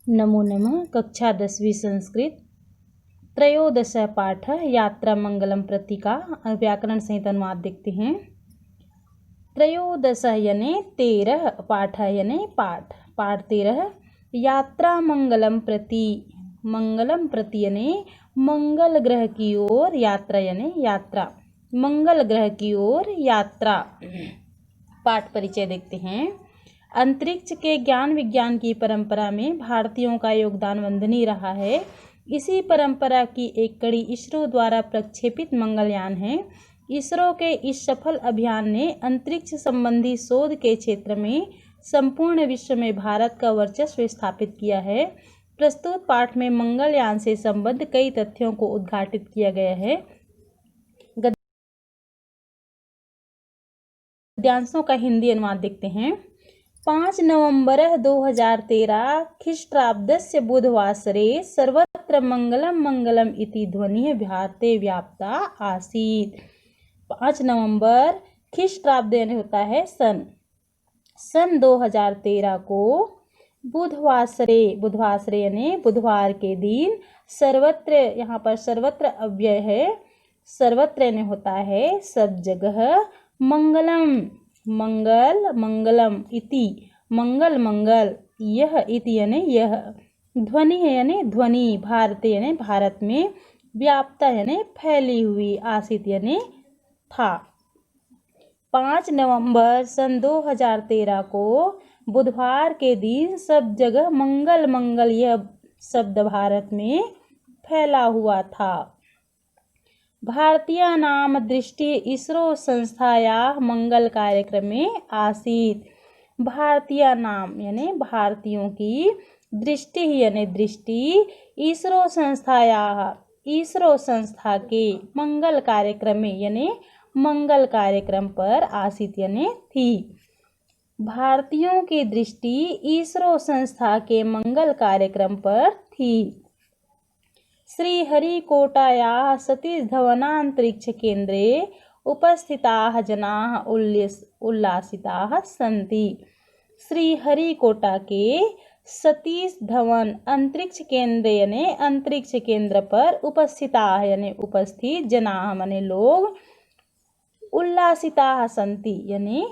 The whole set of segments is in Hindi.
नमो नमः। कक्षा 10वीं संस्कृत त्रयोदश पाठ यात्रा मंगलम प्रतिका व्याकरण सहित अनुवाद देखते हैं। त्रयोदश यानी 13, पाठ यानी पाठ 13। यात्रा मंगलम प्रति, मंगलम प्रति यानी मंगल ग्रह की ओर, यात्रा यानी यात्रा, मंगल ग्रह की ओर यात्रा। पाठ परिचय देखते हैं। अंतरिक्ष के ज्ञान विज्ञान की परंपरा में भारतीयों का योगदान वंदनीय रहा है। इसी परंपरा की एक कड़ी इसरो द्वारा प्रक्षेपित मंगलयान है। इसरो के इस सफल अभियान ने अंतरिक्ष संबंधी शोध के क्षेत्र में संपूर्ण विश्व में भारत का वर्चस्व स्थापित किया है। प्रस्तुत पाठ में मंगलयान से संबद्ध कई तथ्यों को उद्घाटित किया गया है। गद्यांशों का हिंदी अनुवाद देखते हैं। 5 नवंबर 2013 ख्रीष्टाब्दस्य बुधवासरे सर्वत्र मंगलम मंगलम इति ध्वनिः भारते व्याप्ता आसीत्। 5 नवंबर ख्रीष्टाब्द यानी होता है सन 2013 को बुधवासरे, बुधवासरे यानी बुधवार के दिन, सर्वत्र, यहाँ पर सर्वत्र अव्यय है, सर्वत्र यानी होता है सब जगह, मंगलम मंगल, मंगलम इति मंगल मंगल, यह इति यानी यह, ध्वनि है यानी ध्वनि, भारत यानी भारत में, व्याप्ता यानी फैली हुई, आसित यानी था। 5 नवंबर सन 2013 को बुधवार के दिन सब जगह मंगल मंगल यह शब्द भारत में फैला हुआ था। भारतीय नाम दृष्टि इसरो संस्थायाः मंगल कार्यक्रम में आसीत्। भारतीय नाम यानी भारतीयों की, दृष्टि यानी दृष्टि, इसरो संस्थायाः इसरो संस्था के, मंगल कार्यक्रम में यानी मंगल कार्यक्रम पर, आसीत् यानी थी। भारतीयों की दृष्टि इसरो संस्था के मंगल कार्यक्रम पर थी। श्रीहरिकोटायाः सतीश धवनान्तरिक्ष केन्द्रे उपस्थिताः जनाः उल्लासिताः सन्ति। श्रीहरिकोटा के सतीश धवन अंतरिक्ष केंद्र यानी अंतरिक्ष केंद्र पर, उपस्थिताः यानी उपस्थित, जनाः माने लोग, उल्लासिताः सन्ति यानी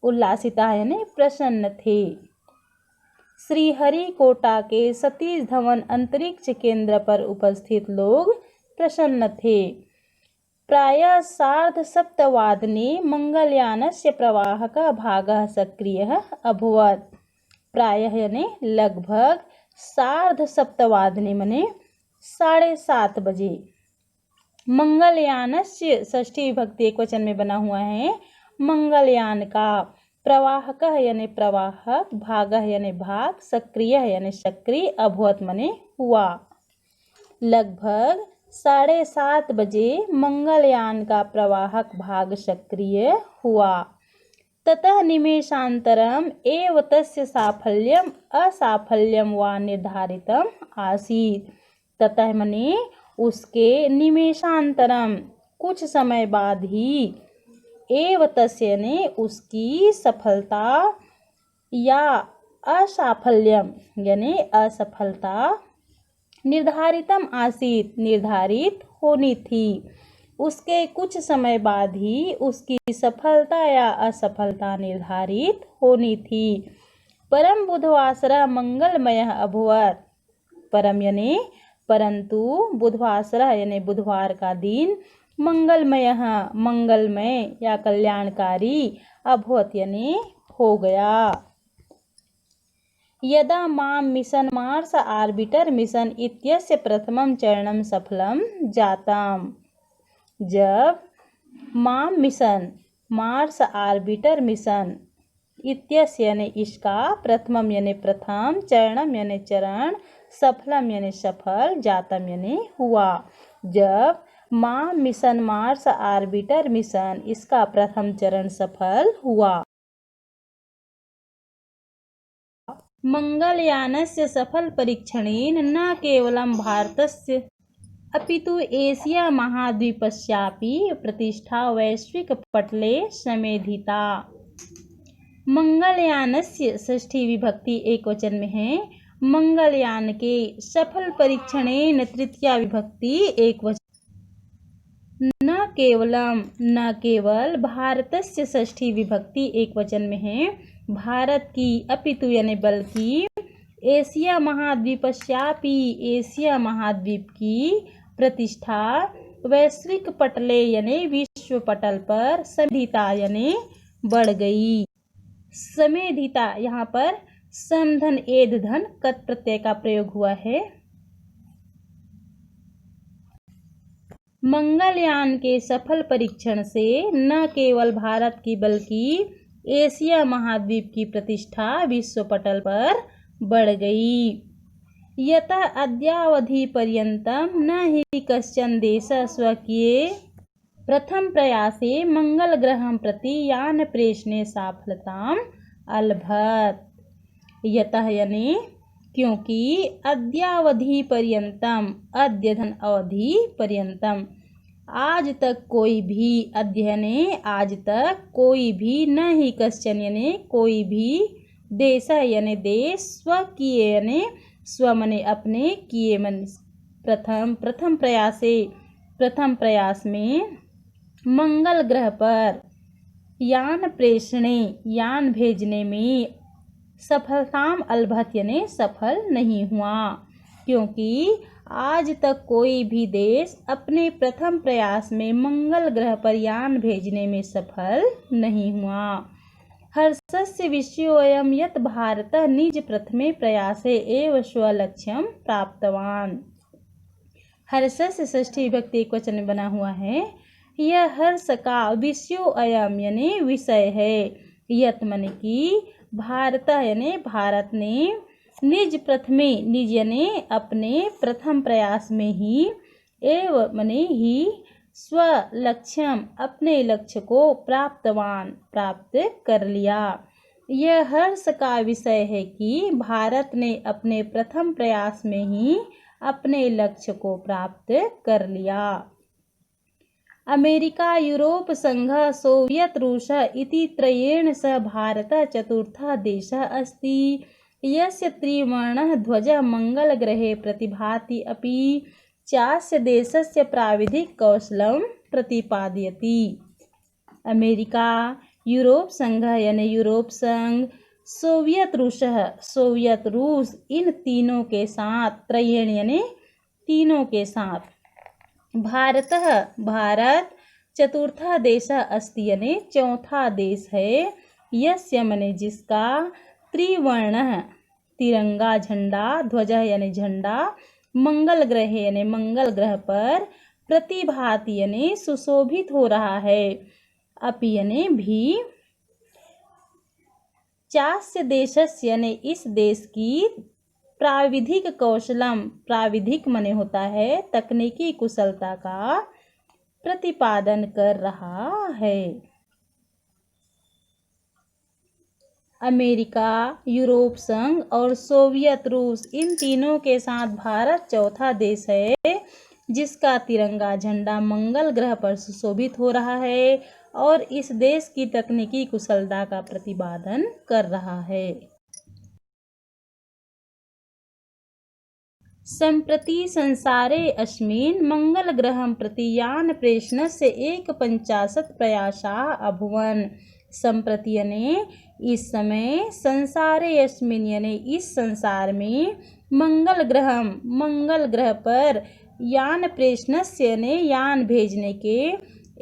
उल्लासिताः यानी प्रसन्न थे। श्रीहरिकोटा के सतीश धवन अंतरिक्ष केंद्र पर उपस्थित लोग प्रसन्न थे। प्रायः 7:30 मंगलयानस्य प्रवाहकः भागः सक्रियः अभवत्। प्रायः यानी लगभग, 7:30 माने 7:30 बजे, मंगलयानस्य षष्ठी विभक्ति एकवचन में बना हुआ है, मंगलयान का, प्रवाहक यानी प्रवाहक, भागः यानी भाग, सक्रिय यानी सक्रिय, अभवत माने हुआ। लगभग 7:30 बजे मंगलयान का प्रवाहक भाग सक्रिय हुआ। ततः निमेषान्तरम् एव तस्य साफल्यम् असाफल्यं वा निर्धारितम् आसीत्। ततः माने उसके, निमेषान्तरम कुछ समय बाद ही, एव तस्य यानी उसकी, सफलता या असाफल्यम यानी असफलता, निर्धारितम आसीत निर्धारित होनी थी। उसके कुछ समय बाद ही उसकी सफलता या असफलता निर्धारित होनी थी। परम बुधवासरः मंगलमयः अभवत्। परम यानी परंतु, बुधवासरः यानी बुधवार का दिन, मंगलमय मंगलमय या कल्याणकारी, अभवत यानी हो गया। यदा माम मिशन मार्स आर्बिटर मिशन इत्यस्य प्रथमं चरणं सफलं जातम्। जब माम मिशन मार्स आर्बिटर मिशन इत्यस्य यानी इसका, प्रथमम यानी प्रथम, चरणम यानी चरण, सफलम यानी सफल, जातम यानी हुआ। जब माम मिशन मार्स आर्बिटर मिशन, इसका प्रथम चरण सफल हुआ। मंगलयानस्य सफल परीक्षणेन न केवलं भारतस्य अपितु एशिया महाद्वीपस्यापि प्रतिष्ठा वैश्विक पटले समेधिता। मंगलयानस्य षष्ठी विभक्ति एकवचन में है। मंगलयान के सफल परीक्षणेन तृतीया विभक्ति एकवचन न केवल भारतस्य षष्ठी विभक्ति एकवचन में है भारत की अपितु यानी बल्कि एशिया महाद्वीपस्यापि एशिया महाद्वीप की प्रतिष्ठा वैश्विक पटले यानी विश्व पटल पर समेधिता यानी बढ़ गई। समेधिता यहाँ पर समधन एध धन कत प्रत्यय का प्रयोग हुआ है। मंगलयान के सफल परीक्षण से न केवल भारत की बल्कि एशिया महाद्वीप की प्रतिष्ठा विश्व पटल पर बढ़ गई। यतः अद्यावधि पर्यन्तं न हि कश्चन देशः स्वकीये प्रथम प्रयासे मंगल ग्रहं प्रति यान प्रेषणे साफलताम् अलभत। यतः यानी क्योंकि अद्यावधि पर्यन्तम अद्य धन अवधि पर्यन्तम आज तक कोई भी अध्ययने आज तक कोई भी न ही कश्चन यानी कोई भी देश यानी देश स्वकीय यानी स्व मने अपने किए मन प्रथम प्रयास में मंगल ग्रह पर यान प्रेषणे यान भेजने में सफलताम अलभत यानी सफल नहीं हुआ क्योंकि आज तक कोई भी देश अपने प्रथम प्रयास में मंगल ग्रह पर यान भेजने में सफल नहीं हुआ। हर्षस्य विषयोऽयं यत् भारतः निज प्रथमे प्रयासे एव स्वलक्ष्यं प्राप्तवान। हर्षस्य षष्ठी विभक्ति एकवचन में बना हुआ है। यह हर्ष का विषयोऽयं यानी विषय है। यत् माने कि भारतः यानी भारत ने निज प्रथमे निज यानी अपने प्रथम प्रयास में ही एव माने ही स्व लक्ष्यम अपने लक्ष्य को प्राप्त कर लिया। यह हर्ष का विषय है कि भारत ने अपने प्रथम प्रयास में ही अपने लक्ष्य को प्राप्त कर लिया। अमेरिका यूरोप संघ सोवियत रूस इति त्रयेण सह भारतः चतुर्थः देशः अस्ति यस्य त्रिवर्णः ध्वजः मंगल ग्रहे प्रतिभाति अपि चास्य देशस्य प्राविधिक कौशलं प्रतिपादयति। अमेरिका यूरोप संघ यानी यूरोप संघ सोवियत रूस इन तीनों के साथ त्रयेण यानी तीनों के साथ भारत चतुर्था देश अस्ति यानी चौथा देश है। यस्य माने जिसका त्रिवर्ण तिरंगा झंडा ध्वज यानी झंडा मंगल ग्रह यानी मंगल ग्रह पर प्रतिभाति यानी सुशोभित हो रहा है। अपि यानी भी चास्य देशस्य यानी इस देश की प्राविधिक कौशलम प्राविधिक माने होता है तकनीकी कुशलता का प्रतिपादन कर रहा है। अमेरिका यूरोप संघ और सोवियत रूस इन तीनों के साथ भारत चौथा देश है जिसका तिरंगा झंडा मंगल ग्रह पर सुशोभित हो रहा है और इस देश की तकनीकी कुशलता का प्रतिपादन कर रहा है। सम्प्रति संसारे अस्मिन् मंगल ग्रहं प्रति यान प्रेषणस्य 51 प्रयासाः अभूवन्। सम्प्रति यानी इस समय संसारे अस्मिन् यानी इस संसार में मंगल ग्रह पर यान प्रेषणस्य यानी यान भेजने के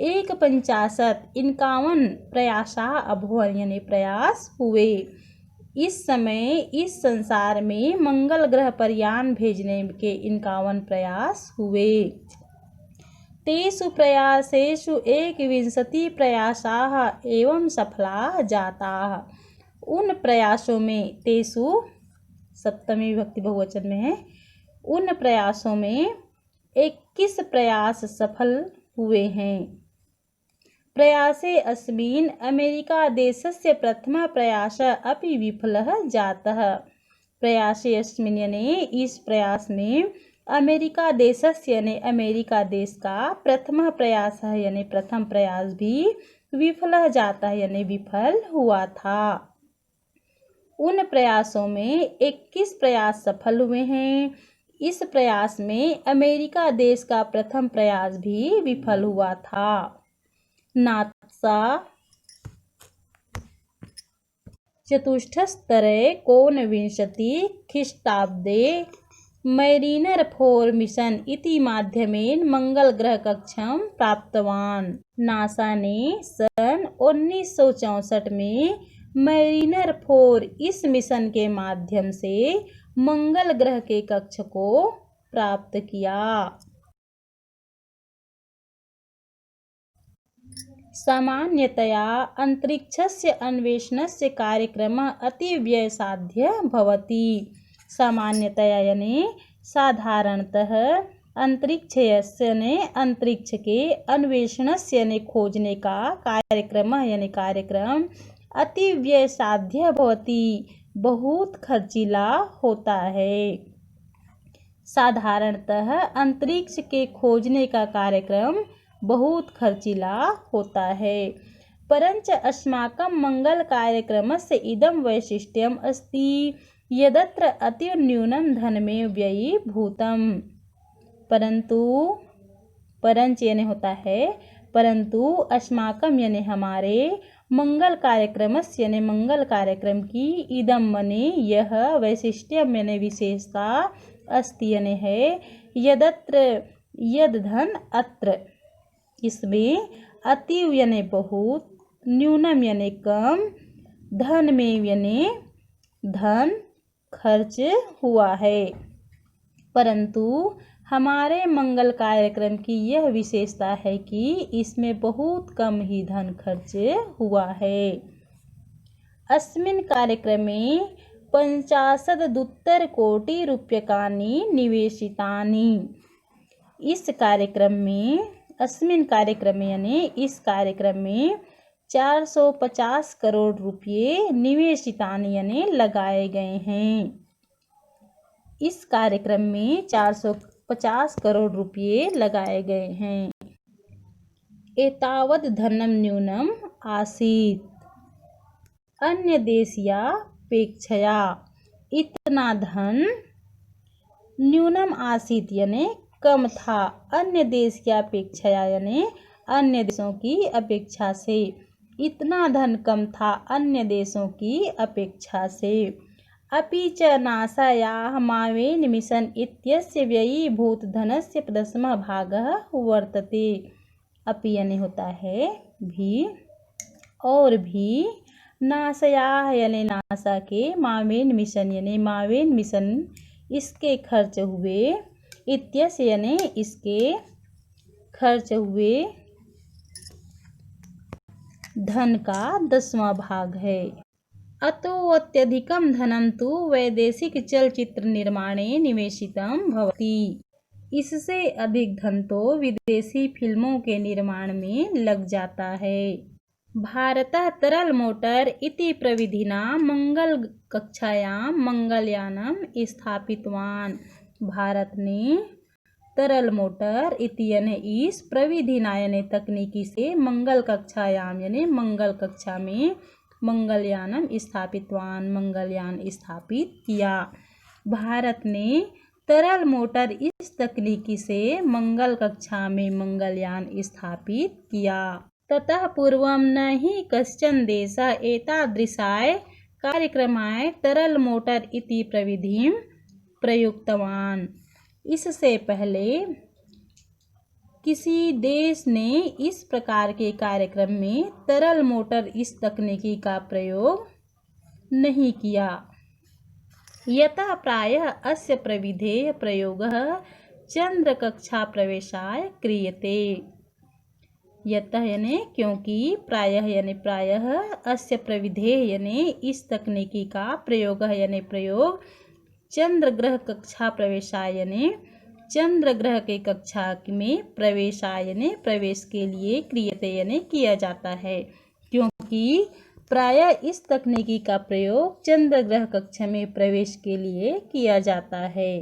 51 प्रयासाः अभूवन् यानी प्रयास हुए। इस समय इस संसार में मंगल ग्रह पर यान भेजने के 51 प्रयास हुए। तेषु प्रयासेषु 21 प्रयासाः एवं सफला जाताः। उन प्रयासों में तेषु सप्तमी विभक्ति बहुवचन में है। उन प्रयासों में 21 प्रयास सफल हुए हैं। प्रयासे अस्मिन् अमेरिका देशस्य प्रथमः प्रयासः अपि विफलः जातः। प्रयासे अस्मिन् यानी इस प्रयास में अमेरिका देशस्य यानी अमेरिका देश का प्रथमः प्रयास है यानी प्रथम प्रयास भी विफलः जाता है यानी विफल हुआ था। उन प्रयासों में 21 प्रयास सफल हुए हैं। इस प्रयास में अमेरिका देश का प्रथम प्रयास भी विफल हुआ था। नासा चतुष्टस्तरे कोनविंशति ख्रीष्टाब्दे मैरीनर 4 मिशन इति माध्यमेन मंगल ग्रह कक्षं प्राप्तवान्। नासा ने सन 1964 में मैरीनर 4 इस मिशन के माध्यम से मंगल ग्रह के कक्ष को प्राप्त किया। सामान्यतया अंतरिक्षस्य अन्वेषणस्य कार्यक्रमः अतिव्ययसाध्यः भवति। सामान्यतया यानी साधारणतः अंतरिक्षस्य यानी अंतरिक्ष के अन्वेषणस्य यानी खोजने का कार्यक्रम अतिव्ययसाध्य भवति बहुत खर्चीला होता है। साधारणतः अंतरिक्ष के खोजने का कार्यक्रम बहुत खर्चीला होता है। परंच अस्माकं मंगल कार्यक्रमस्य इदं वैशिष्ट्यम् अस्ति यदत्र अतिन्यूनं धनमेव व्ययीभूतम्। परंच यानी होता है परंतु अस्माकं यानी हमारे मंगल कार्यक्रमस्य यानी मंगल कार्यक्रम की इदम मने यह वैशिष्ट्यम यानी विशेषता अस्ति यानी है यदत्र यद धन अत्र इसमें अतिव यानी बहुत न्यूनम यानी कम धन में यानी धन खर्च हुआ है। परंतु हमारे मंगल कार्यक्रम की यह विशेषता है कि इसमें बहुत कम ही धन खर्च हुआ है। अस्मिन् कार्यक्रमे 50 कोटि रूप्यकाणि निवेशितानि। इस कार्यक्रम में अस्मिन् कार्यक्रमे यानी इस कार्यक्रम में 450 करोड़ रुपये निवेशितानि यानी लगाए गए हैं। इस कार्यक्रम में 450 करोड़ रुपये लगाए गए हैं। एतावत् धनं न्यूनम् आसीत् अन्य देशीयापेक्षया। इतना धन न्यूनम आसीत यानी कम था अन्य देश की अपेक्षा यानी अन्य देशों की अपेक्षा से। इतना धन कम था अन्य देशों की अपेक्षा से। अपि च नासायाः मावेन मिशन इत्यस्य व्ययीभूत धनस्य प्रदशमः भागः वर्तते। अपि यानी होता है भी और भी नासायाः यानी नासा के मावेन मिशन यानी मावेन मिशन इसके खर्च हुए इत्यस्य यानी इसके खर्च हुए धन का 10वां भाग है। अतो अत्यधिकं धनं तु वैदेशिक चलचित्र निर्माणे निवेशितं भवति। इससे अधिक धन तो विदेशी फिल्मों के निर्माण में लग जाता है। भारतः तरल मोटर इति प्रविधिना मंगल कक्षायां मंगलयानम स्थापितवान्। भारत ने तरल मोटर इति यानी इस प्रविधिना यानी तकनीकी से मंगल कक्षायाम यानी मंगल कक्षा में मंगलयानम स्थापितवान् मंगलयान स्थापित किया। भारत ने तरल मोटर इस तकनीकी से मंगल कक्षा में मंगलयान स्थापित किया। ततः पूर्वं न हि कश्चन देशः एतादृशाय कार्यक्रमाय तरल मोटर इति प्रविधिं प्रयुक्तवान्। इससे पहले किसी देश ने इस प्रकार के कार्यक्रम में तरल मोटर इस तकनीकी का प्रयोग नहीं किया। यतः प्रायः अस्य प्रविधेः प्रयोगः चंद्र कक्षा प्रवेशाय क्रियते। यतः यानी क्योंकि प्रायः अस्य प्रविधेः यानी इस तकनीकी का प्रयोगः यानी प्रयोग चंद्र ग्रह कक्षा प्रवेशाय यानी चंद्र ग्रह के कक्षा में प्रवेशाय यानी प्रवेश के लिए क्रियते यानी किया जाता है। क्योंकि प्रायः इस तकनीकी का प्रयोग चंद्र ग्रह कक्षा में प्रवेश के लिए किया जाता है।